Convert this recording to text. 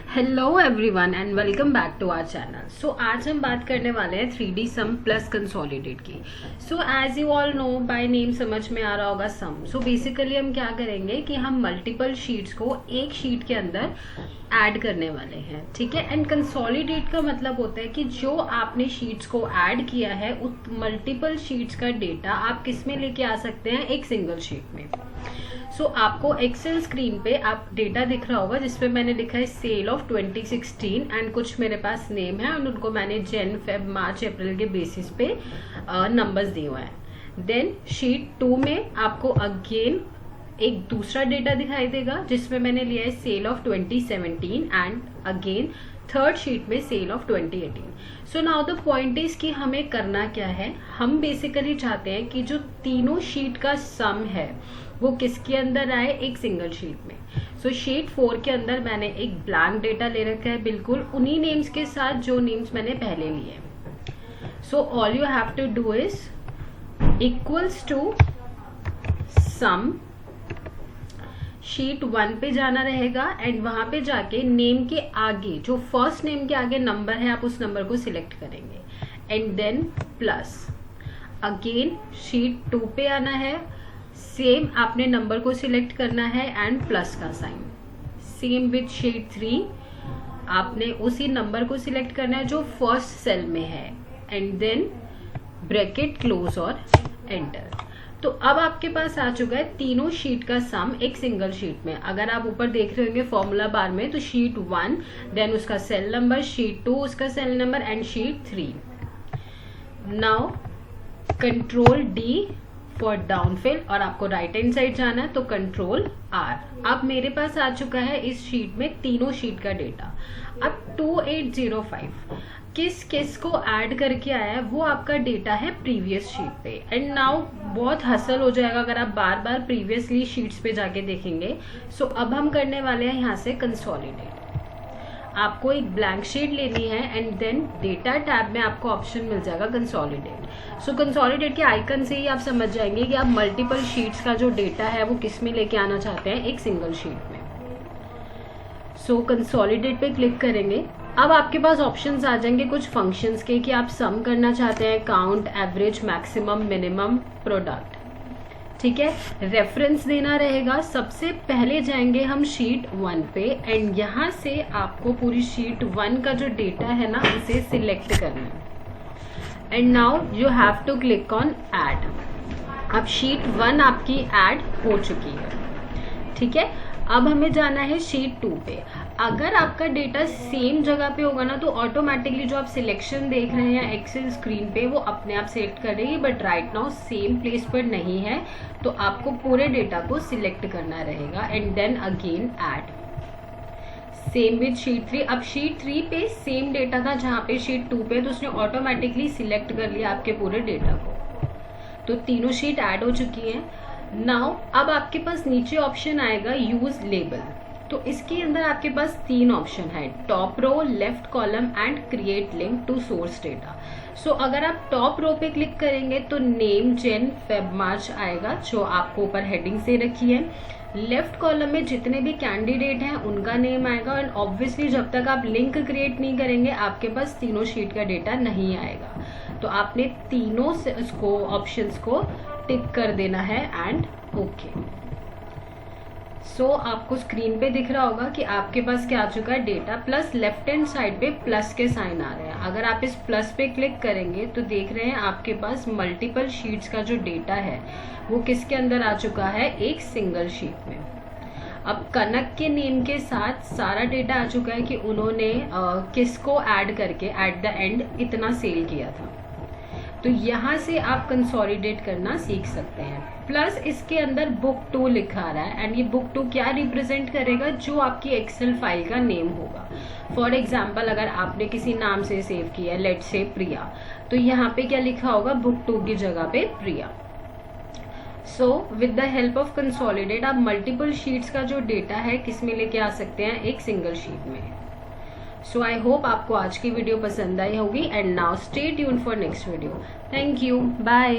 Hello everyone and welcome back to our channel. So आज हम बात करने वाले हैं 3D सम प्लस कंसोलिडेट की। So as you all know by name समझ में आ रहा होगा सम। सो बेसिकली हम क्या करेंगे कि हम मल्टीपल शीट्स को एक शीट के अंदर ऐड करने वाले हैं, ठीक है। एंड कंसोलिडेट का मतलब होता है कि जो आपने शीट्स को ऐड किया है उस मल्टीपल शीट्स का डेटा आप किस में लेके आ सकते हैं, एक सिंगल शीट में। सो आपको एक्सेल स्क्रीन पे आप डेटा दिख रहा होगा जिसपे मैंने लिखा है सेल ऑफ 2016 एंड कुछ मेरे पास नेम है और उनको मैंने जन फेब मार्च अप्रैल के बेसिस पे नंबर्स दिए हुए हैं। देन शीट 2 में आपको अगेन एक दूसरा डेटा दिखाई देगा जिसमें मैंने लिया है sale of 2017 and again third sheet में sale of 2018। So now the point is कि हमें करना क्या है, हम बेसिकली चाहते हैं कि जो तीनों शीट का सम है वो किसके अंदर आए, एक सिंगल शीट में। सो शीट 4 के अंदर मैंने एक ब्लैंक डेटा ले रखा है, बिल्कुल उन्हीं नेम्स के साथ जो नेम्स मैंने पहले लिए। So all you have to do is equals to sum. Sheet 1 पे जाना रहेगा एंड वहां पे जाके नेम के आगे जो फर्स्ट नेम के आगे नंबर है आप उस नंबर को सिलेक्ट करेंगे and then plus. Again sheet 2 पे आना है, सेम आपने नंबर को सिलेक्ट करना है एंड प्लस का साइन। सेम विथ शीट 3 आपने उसी नंबर को सिलेक्ट करना है जो फर्स्ट सेल में है एंड देन ब्रैकेट क्लोज और एंटर। तो अब आपके पास आ चुका है तीनों शीट का सम एक सिंगल शीट में। अगर आप ऊपर देख रहे होंगे फॉर्मूला बार में तो शीट 1 देन उसका सेल नंबर, शीट 2 उसका cell number and sheet 3। Now control D for down fill और आपको राइट हैंड साइड जाना है तो कंट्रोल आर। अब मेरे पास आ चुका है इस शीट में तीनों शीट का डेटा। अब 2805 किस किस को ऐड करके आया है वो आपका डेटा है प्रीवियस शीट पे। एंड नाउ बहुत हसल हो जाएगा अगर आप बार बार प्रीवियसली शीट्स पे जाके देखेंगे। सो अब हम करने वाले हैं यहाँ से कंसोलिडेट। आपको एक ब्लैंक शीट लेनी है एंड देन डेटा टैब में आपको ऑप्शन मिल जाएगा कंसोलिडेट। सो कंसोलिडेट के आइकन से ही आप समझ जाएंगे कि आप मल्टीपल शीट्स का जो डेटा है वो किस में लेके आना चाहते हैं, एक सिंगल शीट में। सो कंसोलिडेट पे क्लिक करेंगे। अब आपके पास ऑप्शंस आ जाएंगे कुछ फंक्शंस के कि आप सम करना चाहते हैं, count, average, maximum, minimum, product, ठीक है। रेफरेंस देना रहेगा। सबसे पहले जाएंगे हम शीट 1 पे एंड यहाँ से आपको पूरी शीट 1 का जो डेटा है ना उसे सिलेक्ट करना है and now you have to click on add. अब शीट 1 आपकी ऐड हो चुकी है, ठीक है। अब हमें जाना है शीट 2 पे। अगर आपका डेटा सेम जगह पे होगा ना तो ऑटोमेटिकली जो आप सिलेक्शन देख रहे हैं एक्सेल स्क्रीन पे वो अपने आप सेट कर देगी, but right now same place पर नहीं है तो आपको पूरे डेटा को सिलेक्ट करना रहेगा and then again add. Same with sheet 3। अब शीट 3 पे सेम डेटा था जहाँ पे शीट 2 पे, तो उसने ऑटोमेटिकली सिलेक्ट कर लिया आपके पूरे डेटा को। तो तीनों शीट ऐड हो चुकी हैं। नाउ अब आपके पास नीचे ऑप्शन आएगा यूज लेबल। तो इसके अंदर आपके पास 3 ऑप्शन है, top row, left column and create link to source data. So अगर आप टॉप रो पे क्लिक करेंगे तो नेम, जन, फेब, मार्च आएगा जो आपको ऊपर हेडिंग से रखी है। लेफ्ट कॉलम में जितने भी कैंडिडेट हैं उनका नेम आएगा एंड ऑब्वियसली जब तक आप लिंक क्रिएट नहीं करेंगे आपके पास तीनों शीट का डेटा नहीं आएगा। तो आपने तीनों इसको ऑप्शंस को टिक कर देना है एंड ओके। सो आपको स्क्रीन पे दिख रहा होगा कि आपके पास क्या आ चुका है, data plus left hand side पे प्लस के साइन आ रहे हैं। अगर आप इस प्लस पे क्लिक करेंगे तो देख रहे हैं आपके पास मल्टीपल शीट्स का जो डेटा है वो किसके अंदर आ चुका है, एक सिंगल शीट में। अब कनक के नेम के साथ सारा डेटा आ चुका है कि उन्होंने किसको ऐड करके एट द एंड इतना सेल किया था। तो यहाँ से आप कंसोलिडेट करना सीख सकते हैं। प्लस इसके अंदर बुक 2 लिखा आ रहा है एंड ये बुक 2 क्या रिप्रेजेंट करेगा, जो आपकी एक्सेल फाइल का नेम होगा। फॉर एग्जाम्पल अगर आपने किसी नाम से सेव किया है, लेट्स से प्रिया, तो यहाँ पे क्या लिखा होगा, बुक 2 की जगह पे Priya. So with the help of consolidate आप मल्टीपल शीट्स का जो डेटा है किस में लेके आ सकते हैं, एक सिंगल शीट में। सो आई होप आपको आज की वीडियो पसंद आई होगी and now stay tuned for next video. Thank you, bye.